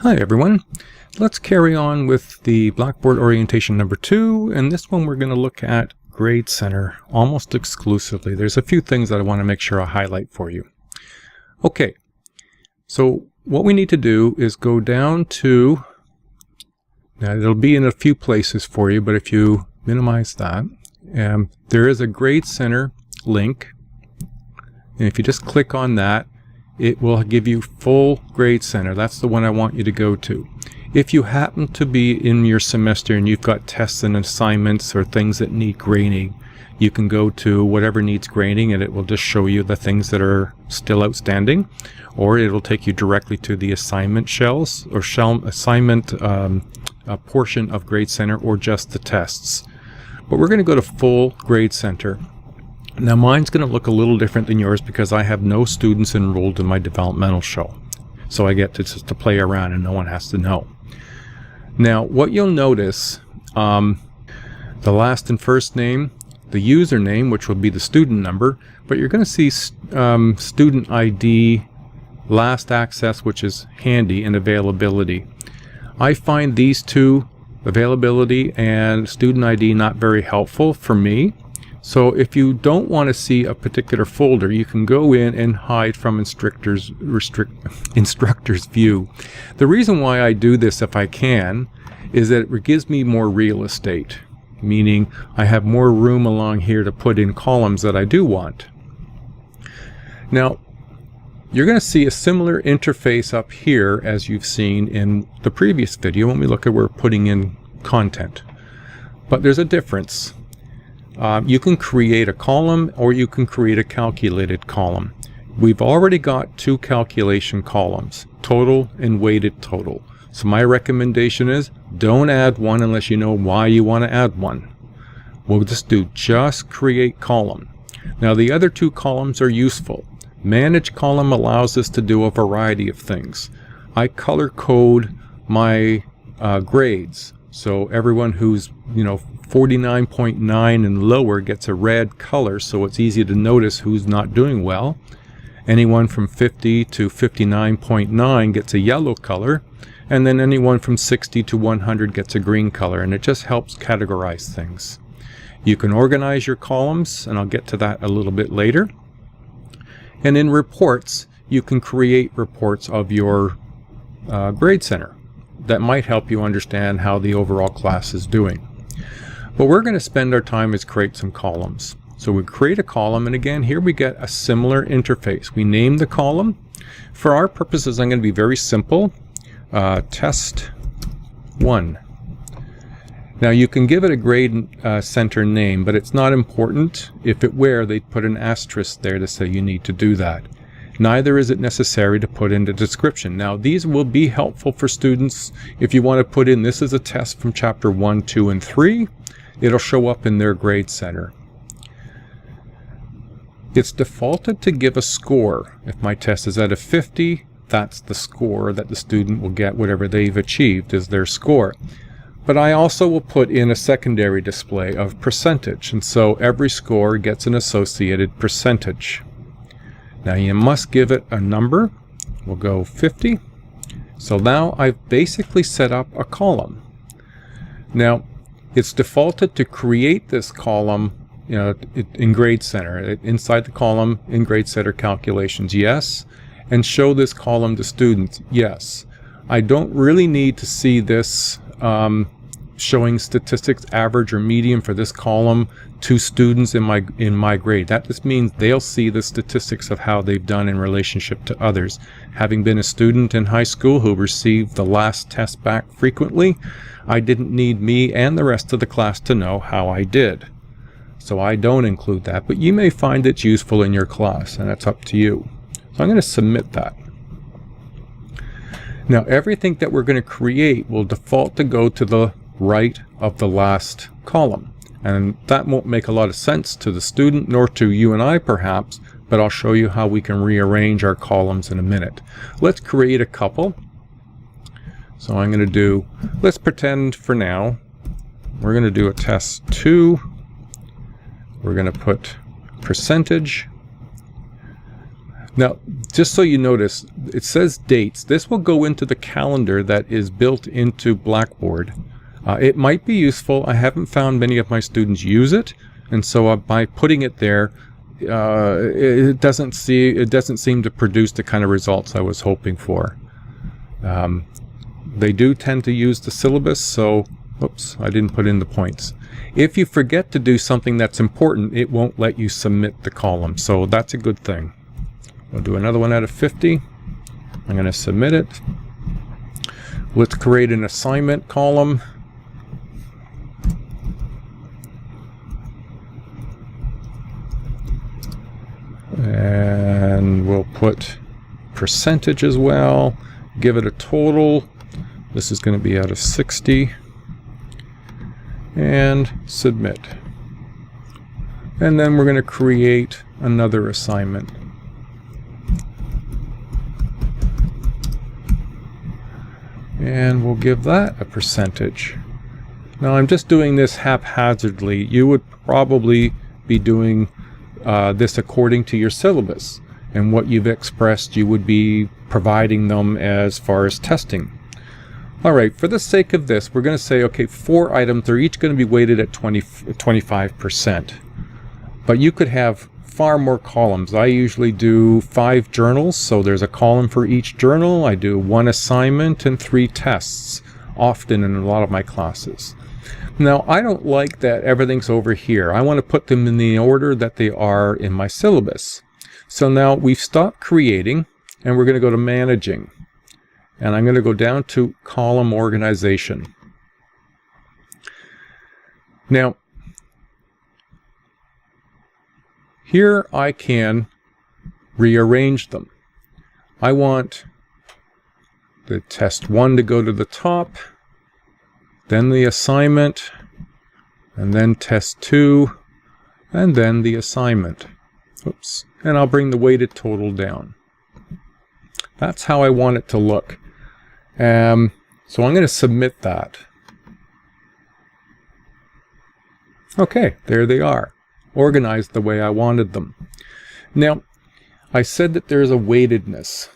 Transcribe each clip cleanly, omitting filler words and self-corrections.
Hi everyone. Let's carry on with the Blackboard orientation number 2, and this one we're going to look at Grade Center almost exclusively. There's a few things that I want to make sure I highlight for you. Okay, so what we need to do is go down to, now it'll be in a few places for you, but if you minimize that, there is a Grade Center link, and if you just click on that, it will give you full Grade Center. That's the one I want you to go to. If you happen to be in your semester and you've got tests and assignments or things that need grading, you can go to whatever needs grading and it will just show you the things that are still outstanding, or it will take you directly to the assignment shells or assignment portion of Grade Center, or just the tests. But we're going to go to full Grade Center. Now mine's going to look a little different than yours because I have no students enrolled in my developmental show. So I get to just to play around and no one has to know. Now what you'll notice, the last and first name, the username, which will be the student number, but you're going to see student ID, last access, which is handy, and availability. I find these two, availability and student ID, not very helpful for me. So if you don't want to see a particular folder, you can go in and hide from instructor's view. The reason why I do this, if I can, is that it gives me more real estate, meaning I have more room along here to put in columns that I do want. Now, you're going to see a similar interface up here as you've seen in the previous video when we look at where we're putting in content. But there's a difference. You can create a column or you can create a calculated column. We've already got two calculation columns, total and weighted total. So my recommendation is don't add one unless you know why you want to add one. We'll just create column. Now the other two columns are useful. Manage column allows us to do a variety of things. I color code my grades. So everyone who's 49.9 and lower gets a red color, so it's easy to notice who's not doing well. Anyone from 50 to 59.9 gets a yellow color, and then anyone from 60 to 100 gets a green color, and it just helps categorize things. You can organize your columns, and I'll get to that a little bit later. And in reports, you can create reports of your Grade Center. That might help you understand how the overall class is doing. But we're going to spend our time is create some columns. So we create a column, and again here we get a similar interface. We name the column. For our purposes I'm going to be very simple. Test 1. Now you can give it a Grade Center name, but it's not important. If it were, they'd put an asterisk there to say you need to do that. Neither is it necessary to put in the description. Now these will be helpful for students if you want to put in this is a test from chapter 1, 2, and 3. It'll show up in their Grade Center. It's defaulted to give a score. If my test is out of 50, that's the score that the student will get. Whatever they've achieved is their score. But I also will put in a secondary display of percentage, and so every score gets an associated percentage. Now you must give it a number. We'll go 50. So now I've basically set up a column. Now it's defaulted to create this column in Grade Center. Inside the column in Grade Center calculations, yes. And show this column to students, yes. I don't really need to see this showing statistics average or median for this column to students in my grade. That just means they'll see the statistics of how they've done in relationship to others. Having been a student in high school who received the last test back frequently, I didn't need me and the rest of the class to know how I did. So I don't include that, but you may find it's useful in your class, and that's up to you. So I'm going to submit that. Now everything that we're going to create will default to go to the right of the last column. And that won't make a lot of sense to the student, nor to you and I perhaps, but I'll show you how we can rearrange our columns in a minute. Let's create a couple. So I'm going to do, let's pretend for now, we're going to do a test 2. We're going to put percentage. Now, just so you notice, it says dates. This will go into the calendar that is built into Blackboard. It might be useful. I haven't found many of my students use it, and so by putting it there, it doesn't seem to produce the kind of results I was hoping for. They do tend to use the syllabus, so oops, I didn't put in the points. If you forget to do something that's important, it won't let you submit the column, so that's a good thing. We'll do another one out of 50. I'm going to submit it. Let's create an assignment column. And we'll put percentage as well. Give it a total. This is going to be out of 60. And submit. And then we're going to create another assignment. And we'll give that a percentage. Now I'm just doing this haphazardly. You would probably be doing this according to your syllabus, and what you've expressed you would be providing them as far as testing. Alright, for the sake of this, we're going to say, okay, 4 items, they're each going to be weighted at 25%. But you could have far more columns. I usually do 5 journals, so there's a column for each journal. I do 1 assignment and 3 tests, often in a lot of my classes. Now, I don't like that everything's over here. I want to put them in the order that they are in my syllabus. So now we've stopped creating, and we're going to go to managing. And I'm going to go down to column organization. Now, here I can rearrange them. I want the test 1 to go to the top, then the assignment, and then test 2, and then the assignment. Oops. And I'll bring the weighted total down. That's how I want it to look. So I'm going to submit that. Okay, there they are, organized the way I wanted them. Now, I said that there's a weightedness.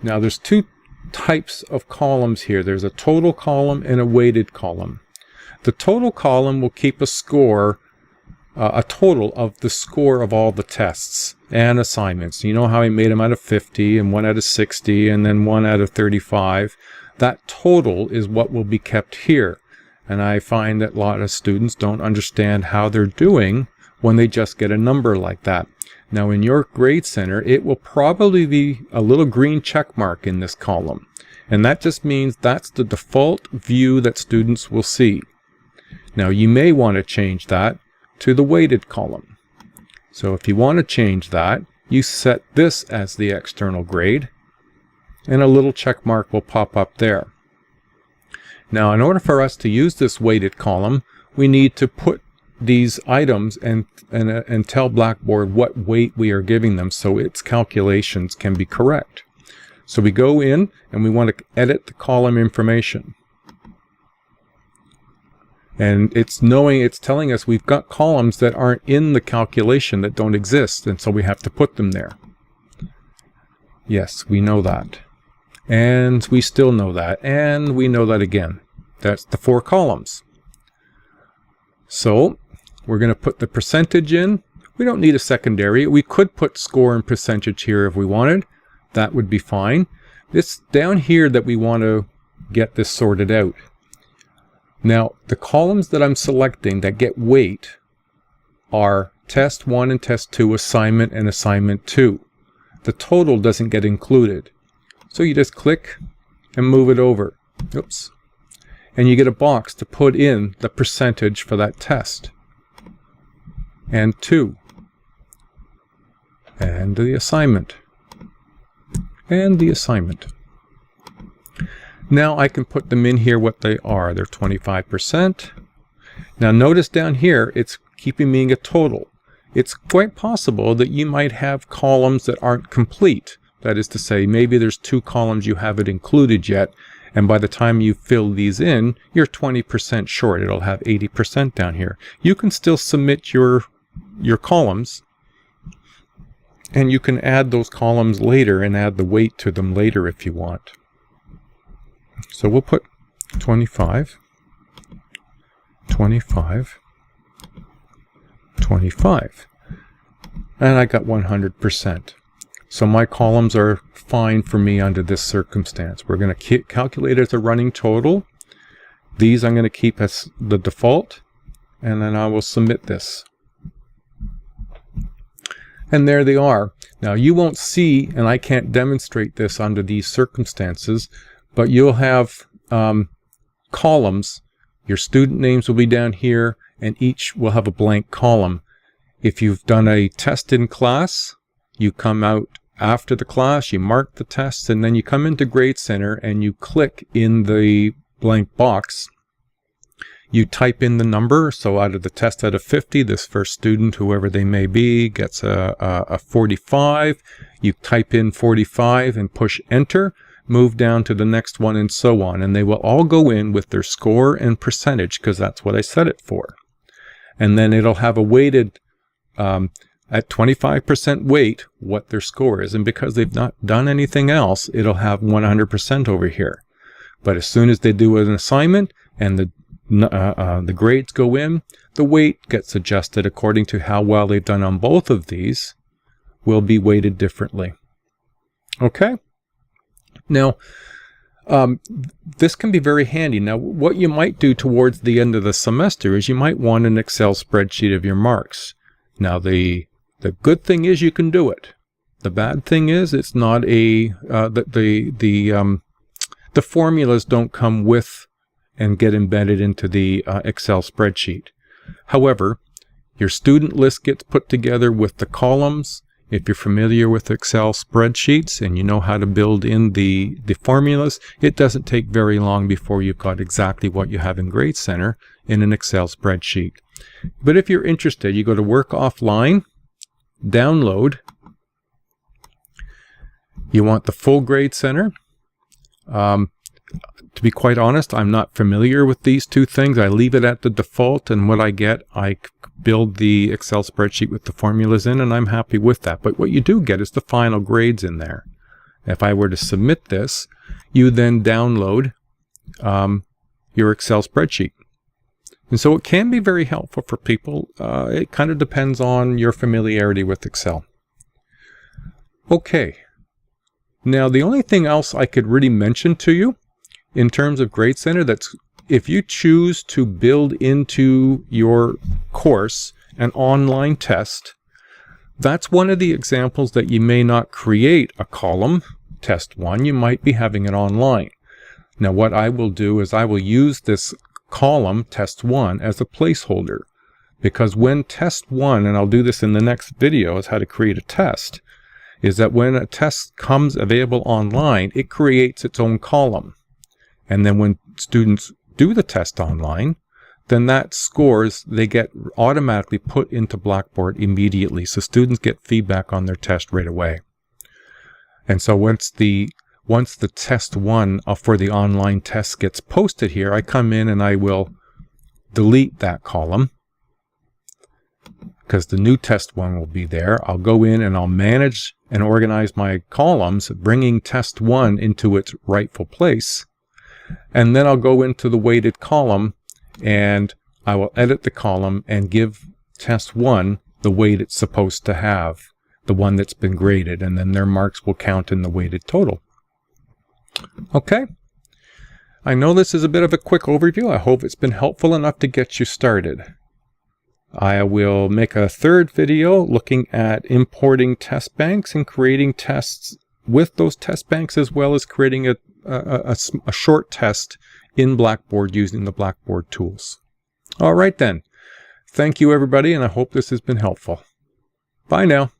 Now, there's 2 types of columns here. There's a total column and a weighted column. The total column will keep a score, a total of the score of all the tests and assignments. You know how I made them out of 50 and 1 out of 60 and then 1 out of 35. That total is what will be kept here. And I find that a lot of students don't understand how they're doing when they just get a number like that. Now in your grade center, it will probably be a little green check mark in this column. And that just means that's the default view that students will see. Now you may want to change that to the weighted column. So if you want to change that, you set this as the external grade, and a little check mark will pop up there. Now in order for us to use this weighted column, we need to put these items and tell Blackboard what weight we are giving them so its calculations can be correct. So we go in and we want to edit the column information. And it's telling us we've got columns that aren't in the calculation, that don't exist, and so we have to put them there. Yes, we know that. And we still know that. And we know that again. That's the 4 columns. So we're going to put the percentage in. We don't need a secondary. We could put score and percentage here if we wanted. That would be fine. It's down here that we want to get this sorted out. Now, the columns that I'm selecting that get weight are test 1 and test 2, assignment and assignment 2. The total doesn't get included. So you just click and move it over. Oops. And you get a box to put in the percentage for that test. And 2. And the assignment. And the assignment. Now I can put them in here what they are. They're 25%. Now notice down here it's keeping me a total. It's quite possible that you might have columns that aren't complete. That is to say, maybe there's 2 columns you haven't included yet, and by the time you fill these in, you're 20% short. It'll have 80% down here. You can still submit your columns And you can add those columns later and add the weight to them later if you want. So we'll put 25, 25, 25. And I got 100%. So my columns are fine for me under this circumstance. We're going to calculate as a running total. These I'm going to keep as the default, and then I will submit this. And there they are. Now you won't see, and I can't demonstrate this under these circumstances, but you'll have columns. Your student names will be down here, and each will have a blank column. If you've done a test in class, you come out after the class, you mark the tests, and then you come into Grade Center and you click in the blank box. You type in the number. So out of the test out of 50, this first student, whoever they may be, gets a 45. You type in 45 and push enter, move down to the next one, and so on. And they will all go in with their score and percentage, because that's what I set it for. And then it'll have a weighted at 25% weight what their score is. And because they've not done anything else, it'll have 100% over here. But as soon as they do an assignment and the grades go in, the weight gets adjusted according to how well they've done on both of these, will be weighted differently. Okay? Now, this can be very handy. Now, what you might do towards the end of the semester is you might want an Excel spreadsheet of your marks. Now, the good thing is you can do it. The bad thing is it's not a the formulas don't come with and get embedded into the Excel spreadsheet. However, your student list gets put together with the columns. If you're familiar with Excel spreadsheets and you know how to build in the formulas, it doesn't take very long before you've got exactly what you have in Grade Center in an Excel spreadsheet. But if you're interested, you go to Work Offline, Download. You want the full Grade Center. To be quite honest, I'm not familiar with these two things. I leave it at the default, and what I get, I build the Excel spreadsheet with the formulas in, and I'm happy with that. But what you do get is the final grades in there. If I were to submit this, you then download your Excel spreadsheet. And so it can be very helpful for people. It kind of depends on your familiarity with Excel. Okay. Now, the only thing else I could really mention to you in terms of Grade Center, that's if you choose to build into your course an online test, that's one of the examples that you may not create a column, test 1, you might be having it online. Now what I will do is I will use this column, test 1, as a placeholder, because when test 1, and I'll do this in the next video, is how to create a test, is that when a test comes available online, it creates its own column. And then when students do the test online, then that scores, they get automatically put into Blackboard immediately. So students get feedback on their test right away. And so once the test 1 for the online test gets posted here, I come in and I will delete that column because the new test 1 will be there. I'll go in and I'll manage and organize my columns, bringing test 1 into its rightful place. And then I'll go into the weighted column and I will edit the column and give test 1 the weight it's supposed to have, the one that's been graded, and then their marks will count in the weighted total. Okay. I know this is a bit of a quick overview. I hope it's been helpful enough to get you started. I will make a third video looking at importing test banks and creating tests with those test banks, as well as creating a short test in Blackboard using the Blackboard tools. All right then. Thank you everybody, and I hope this has been helpful. Bye now.